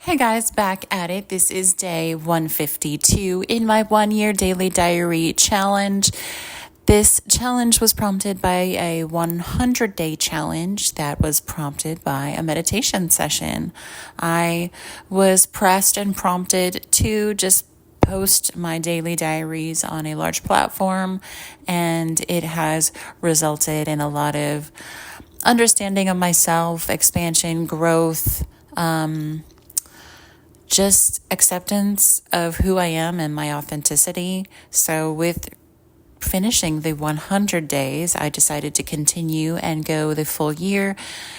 Hey guys, back at it. This is day 152 in my 1 year daily diary challenge. This challenge was prompted by a 100-day challenge that was prompted by a meditation session. I was pressed and prompted to just post my daily diaries on a large platform, and it has resulted in a lot of understanding of myself, expansion, growth, just acceptance of who I am and my authenticity. So with finishing the 100 days, I decided to continue and go the full year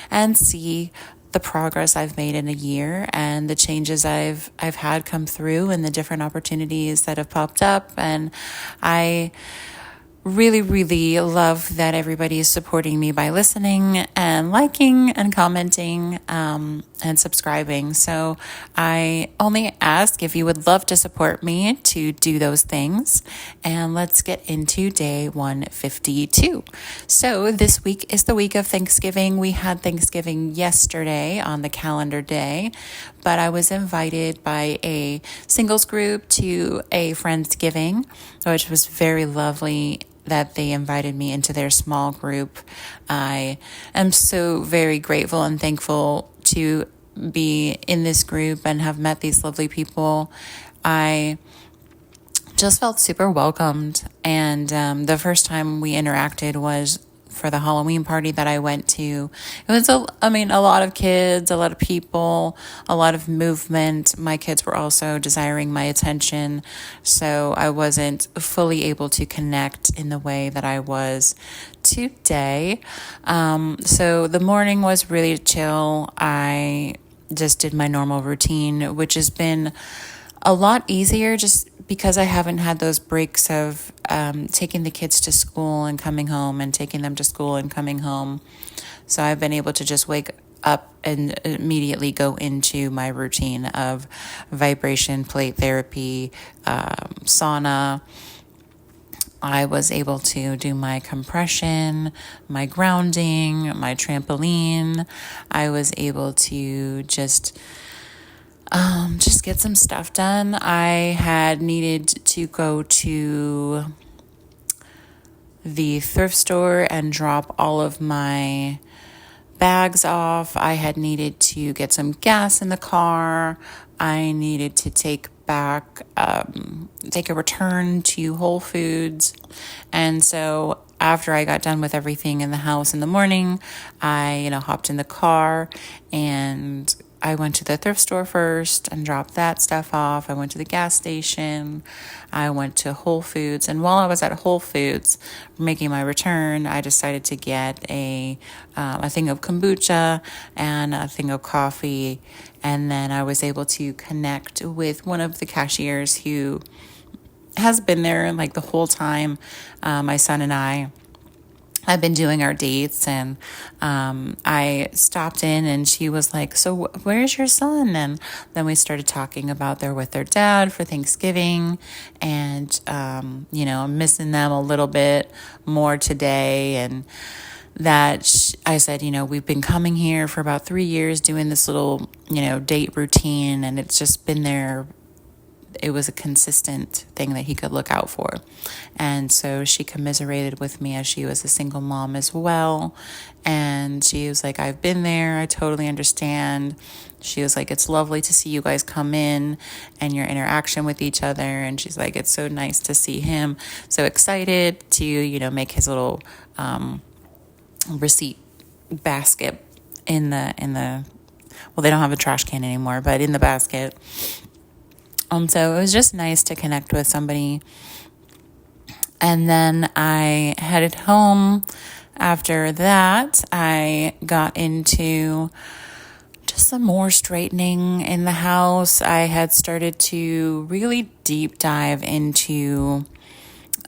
and see the progress I've made in a year and the changes I've had come through and the different opportunities that have popped up. And I really love that everybody is supporting me by listening and liking and commenting and subscribing. So I only ask if you would love to support me to do those things. And let's get into day 152. So this week is the week of Thanksgiving. We had Thanksgiving yesterday on the calendar day, but I was invited by a singles group to a Friendsgiving, which was very lovely that they invited me into their small group. I am so very grateful and thankful to be in this group and have met these lovely people. I just felt super welcomed. And the first time we interacted was for the Halloween party that I went to. It was, a lot of kids, a lot of people, a lot of movement. My kids were also desiring my attention, so I wasn't fully able to connect in the way that I was today. So the morning was really chill. I just did my normal routine, which has been a lot easier just because I haven't had those breaks of taking the kids to school and coming home and taking them to school and coming home. So I've been able to just wake up and immediately go into my routine of vibration, plate therapy, sauna. I was able to do my compression, my grounding, my trampoline. I was able to just get some stuff done. I had needed to go to the thrift store and drop all of my bags off. I had needed to get some gas in the car. I needed to take a return to Whole Foods. And so after I got done with everything in the house in the morning, I, hopped in the car and I went to the thrift store first and dropped that stuff off. I went to the gas station. I went to Whole Foods. And while I was at Whole Foods making my return, I decided to get a thing of kombucha and a thing of coffee. And then I was able to connect with one of the cashiers who has been there like the whole time. My son and I have been doing our dates, and I stopped in and she was like, "So where's your son?" And then we started talking about they're with their dad for Thanksgiving, and I'm missing them a little bit more today. And that I said, we've been coming here for about 3 years doing this little, date routine, and it's just been there. It was a consistent thing that he could look out for. And so she commiserated with me as she was a single mom as well. And she was like, "I've been there. I totally understand." She was like, "It's lovely to see you guys come in and your interaction with each other." And she's like, "It's so nice to see him so excited to, make his little receipt basket in the well, they don't have a trash can anymore, but in the basket." So it was just nice to connect with somebody. And then I headed home. After that, I got into just some more straightening in the house. I had started to really deep dive into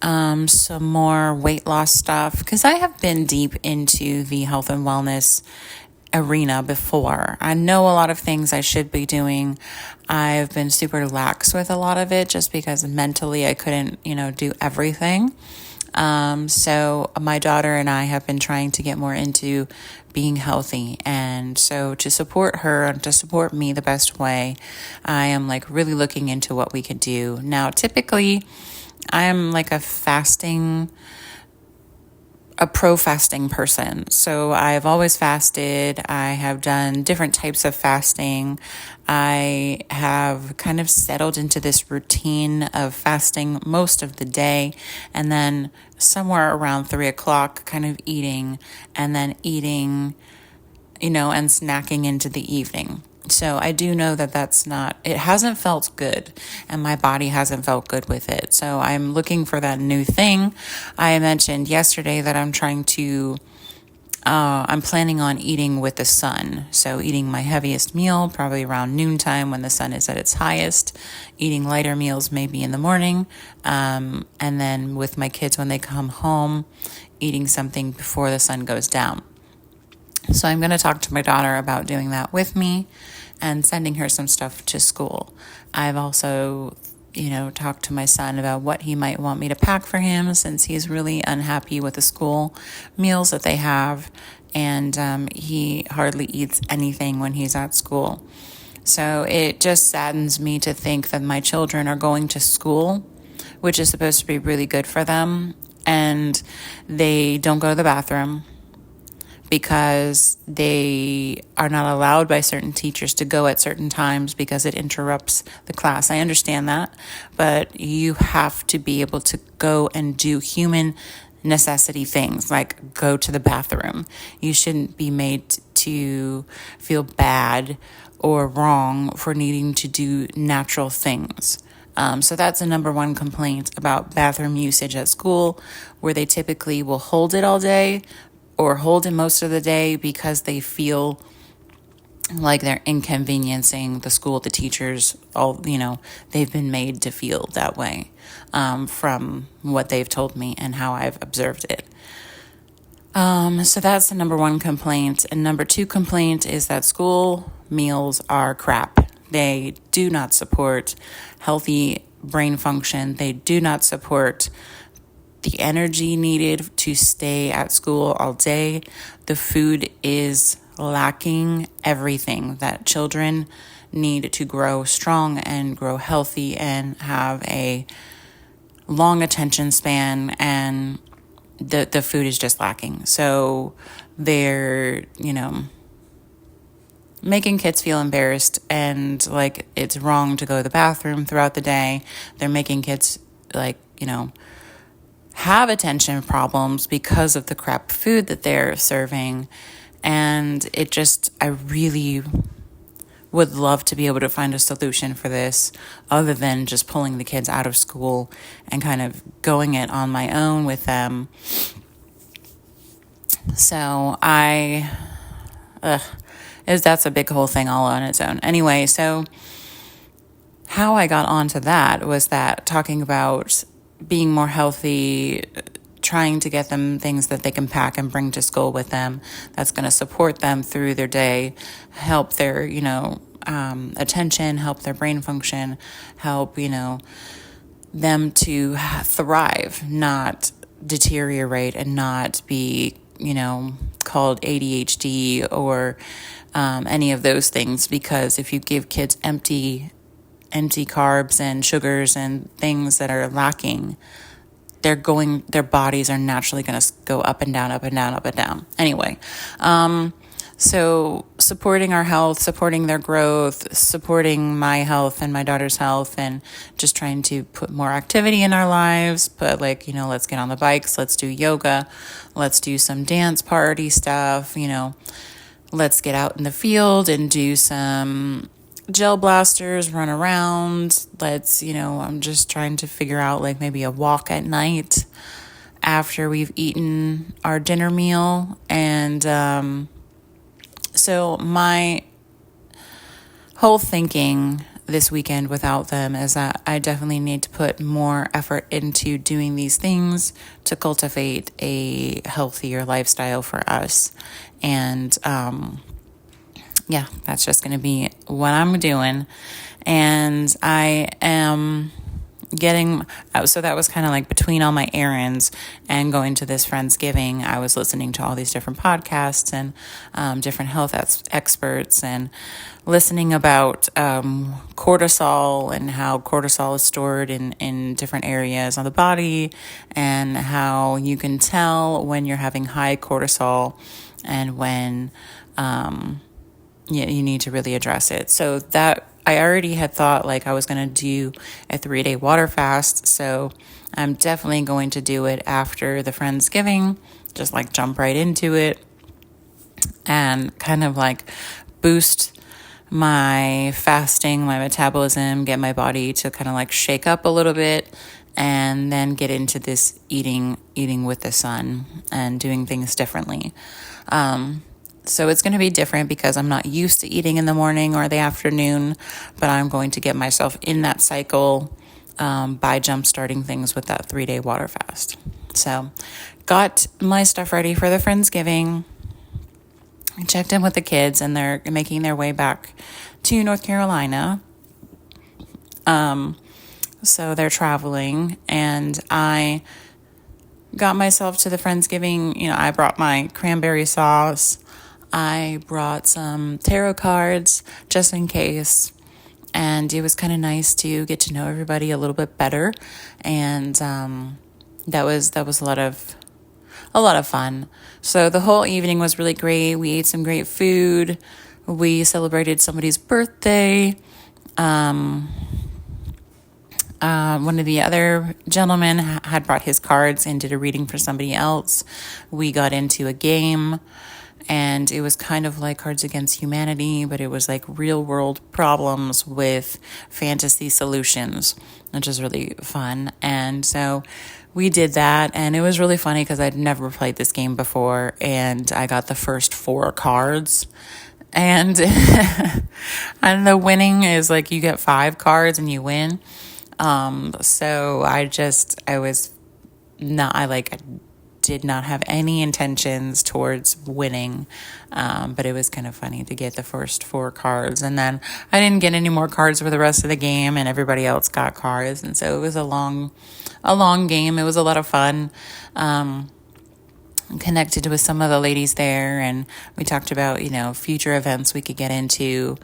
some more weight loss stuff because I have been deep into the health and wellness arena before. I know a lot of things I should be doing. I've been super lax with a lot of it just because mentally I couldn't, do everything. So my daughter and I have been trying to get more into being healthy. And so to support her and to support me the best way, I am like really looking into what we could do. Now, typically, I'm like a pro fasting person. So I've always fasted. I have done different types of fasting. I have kind of settled into this routine of fasting most of the day, and then somewhere around 3 o'clock, kind of eating, and then eating, and snacking into the evening. So I do know that it hasn't felt good, and my body hasn't felt good with it. So I'm looking for that new thing. I mentioned yesterday that I'm planning on eating with the sun. So eating my heaviest meal probably around noontime when the sun is at its highest, eating lighter meals maybe in the morning, and then with my kids when they come home, eating something before the sun goes down. So I'm going to talk to my daughter about doing that with me and sending her some stuff to school. I've also, talked to my son about what he might want me to pack for him since he's really unhappy with the school meals that they have. And he hardly eats anything when he's at school. So it just saddens me to think that my children are going to school, which is supposed to be really good for them, and they don't go to the bathroom because they are not allowed by certain teachers to go at certain times because it interrupts the class. I understand that, but you have to be able to go and do human necessity things like go to the bathroom. You shouldn't be made to feel bad or wrong for needing to do natural things. So that's a number one complaint about bathroom usage at school, where they typically will hold it all day or hold it most of the day because they feel like they're inconveniencing the school, the teachers, they've been made to feel that way, from what they've told me and how I've observed it. So that's the number one complaint. And number two complaint is that school meals are crap. They do not support healthy brain function. They do not support the energy needed to stay at school all day. The food is lacking everything that children need to grow strong and grow healthy and have a long attention span, and the food is just lacking. So they're, making kids feel embarrassed and like it's wrong to go to the bathroom throughout the day. They're making kids have attention problems because of the crap food that they're serving. And I really would love to be able to find a solution for this other than just pulling the kids out of school and kind of going it on my own with them. So that's a big whole thing all on its own. Anyway, so how I got onto that was that talking about being more healthy, trying to get them things that they can pack and bring to school with them that's going to support them through their day, help their, attention, help their brain function, help, them to thrive, not deteriorate and not be, called ADHD or any of those things. Because if you give kids empty carbs and sugars and things that are lacking, their bodies are naturally going to go up and down, up and down, up and down. Anyway, so supporting our health, supporting their growth, supporting my health and my daughter's health, and just trying to put more activity in our lives. But let's get on the bikes, let's do yoga, let's do some dance party stuff, let's get out in the field and do some gel blasters, run around. I'm just trying to figure out maybe a walk at night after we've eaten our dinner meal. And so my whole thinking this weekend without them is that I definitely need to put more effort into doing these things to cultivate a healthier lifestyle for us. And that's just going to be what I'm doing. And I am so that was kind of like between all my errands and going to this Friendsgiving, I was listening to all these different podcasts and different health experts, and listening about cortisol and how cortisol is stored in different areas on the body, and how you can tell when you're having high cortisol and when you need to really address it. So that I already had thought like I was going to do a 3-day water fast. So I'm definitely going to do it after the Friendsgiving, just like jump right into it and kind of like boost my fasting, my metabolism, get my body to kind of like shake up a little bit, and then get into this eating with the sun and doing things differently. So it's going to be different because I'm not used to eating in the morning or the afternoon, but I'm going to get myself in that cycle by jump starting things with that 3-day water fast. So got my stuff ready for the Friendsgiving. I checked in with the kids, and they're making their way back to North Carolina. So they're traveling, and I got myself to the Friendsgiving. I brought my cranberry sauce. I brought some tarot cards just in case. And it was kind of nice to get to know everybody a little bit better. And that was a lot of fun. So the whole evening was really great. We ate some great food. We celebrated somebody's birthday. One of the other gentlemen had brought his cards and did a reading for somebody else. We got into a game, and it was kind of like Cards Against Humanity, but it was like real world problems with fantasy solutions, which is really fun. And so we did that, and it was really funny because I'd never played this game before, and I got the first 4 cards. And and the winning is like you get 5 cards and you win. So I did not have any intentions towards winning. But it was kind of funny to get the first 4 cards, and then I didn't get any more cards for the rest of the game, and everybody else got cards. And so it was a long game. It was a lot of fun. Connected with some of the ladies there, and we talked about, future events we could get into.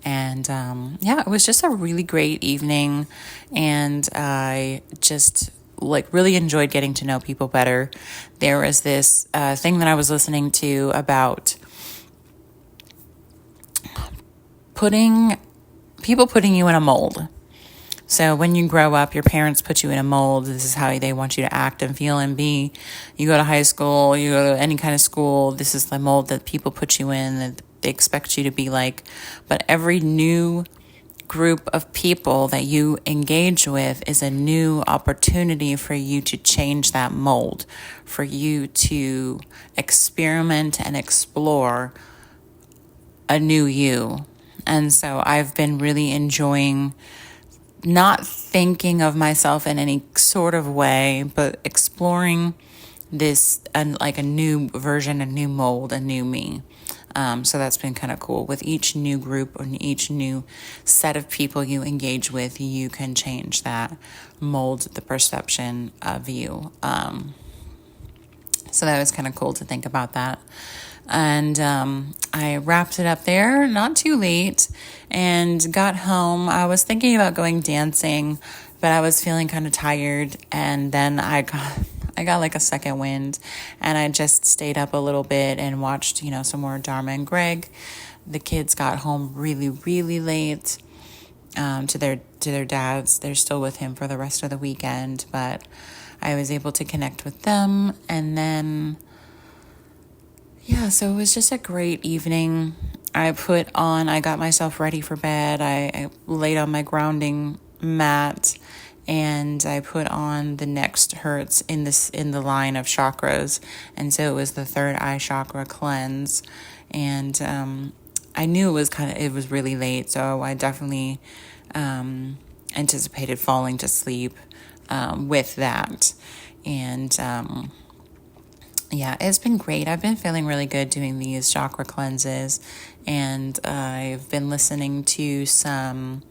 And it was just a really great evening, and I just really enjoyed getting to know people better. There was this thing that I was listening to about putting you in a mold. So when you grow up, your parents put you in a mold. This is how they want you to act and feel and be. You go to high school, you go to any kind of school, this is the mold that people put you in, that they expect you to be like. But every new group of people that you engage with is a new opportunity for you to change that mold, for you to experiment and explore a new you. And so I've been really enjoying not thinking of myself in any sort of way, but exploring this and like a new version, a new mold, a new me. So that's been kind of cool. With each new group or each new set of people you engage with, you can change that mold, the perception of you. So that was kind of cool to think about that. And I wrapped it up there, not too late, and got home. I was thinking about going dancing, but I was feeling kind of tired. And then I got like a second wind, and I just stayed up a little bit and watched, some more Dharma and Greg. The kids got home really, really late to their dad's. They're still with him for the rest of the weekend, but I was able to connect with them. And then so it was just a great evening. I got myself ready for bed. I laid on my grounding mat, and I put on the Next Hertz in the line of chakras. And so it was the third eye chakra cleanse. And I knew it was really late, so I definitely anticipated falling to sleep with that. And it's been great. I've been feeling really good doing these chakra cleanses, and I've been listening to some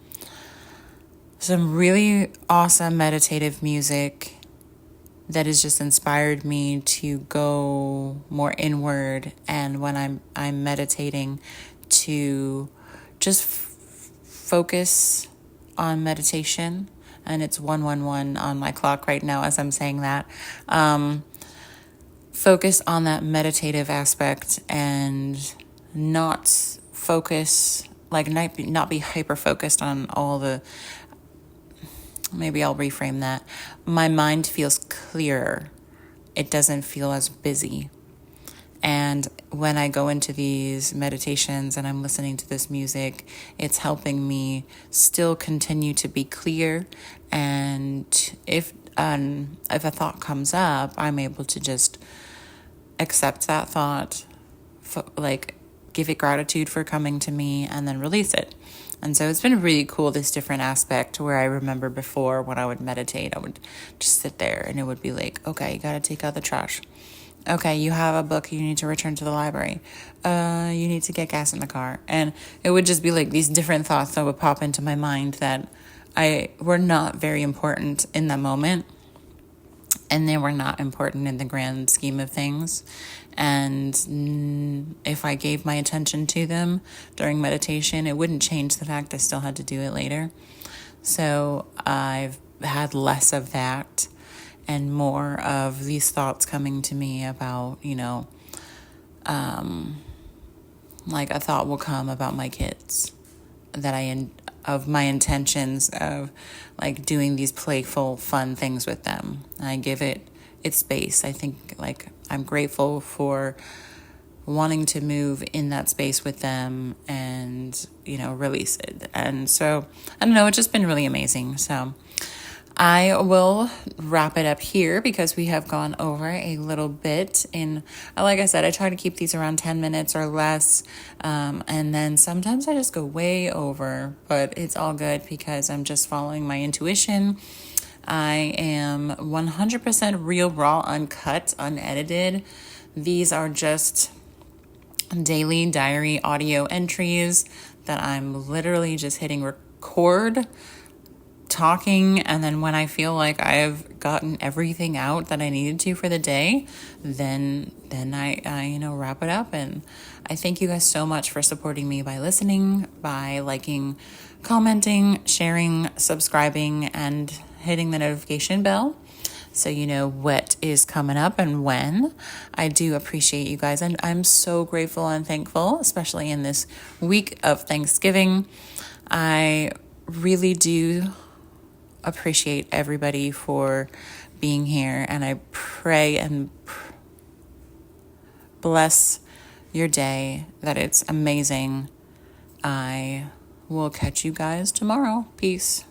some really awesome meditative music that has just inspired me to go more inward, and when I'm meditating, to just focus on meditation. And it's 111 on my clock right now as I'm saying that. Focus on that meditative aspect and not focus, like not be hyper focused on all the, maybe I'll reframe that. My mind feels clearer. It doesn't feel as busy. And when I go into these meditations and I'm listening to this music, it's helping me still continue to be clear. And if a thought comes up, I'm able to just accept that thought, like give it gratitude for coming to me, and then release it. And so it's been really cool, this different aspect, where I remember before when I would meditate, I would just sit there and it would be like, okay, you got to take out the trash. Okay, you have a book you need to return to the library. You need to get gas in the car. And it would just be like these different thoughts that would pop into my mind that were not very important in that moment. And they were not important in the grand scheme of things. And if I gave my attention to them during meditation, it wouldn't change the fact I still had to do it later. So I've had less of that and more of these thoughts coming to me about, like a thought will come about my kids of my intentions of like doing these playful, fun things with them. And I give it its space. I think like I'm grateful for wanting to move in that space with them and, release it. And so, I don't know, it's just been really amazing. So I will wrap it up here because we have gone over a little bit. Like I said, I try to keep these around 10 minutes or less. And then sometimes I just go way over, but it's all good because I'm just following my intuition. I am 100% real, raw, uncut, unedited. These are just daily diary audio entries that I'm literally just hitting record, talking, and then when I feel like I've gotten everything out that I needed to for the day, then I wrap it up. And I thank you guys so much for supporting me by listening, by liking, commenting, sharing, subscribing, and hitting the notification bell so you know what is coming up and when. I do appreciate you guys, and I'm so grateful and thankful, especially in this week of Thanksgiving. I really do appreciate everybody for being here, and I pray and bless your day, that it's amazing. I will catch you guys tomorrow. Peace.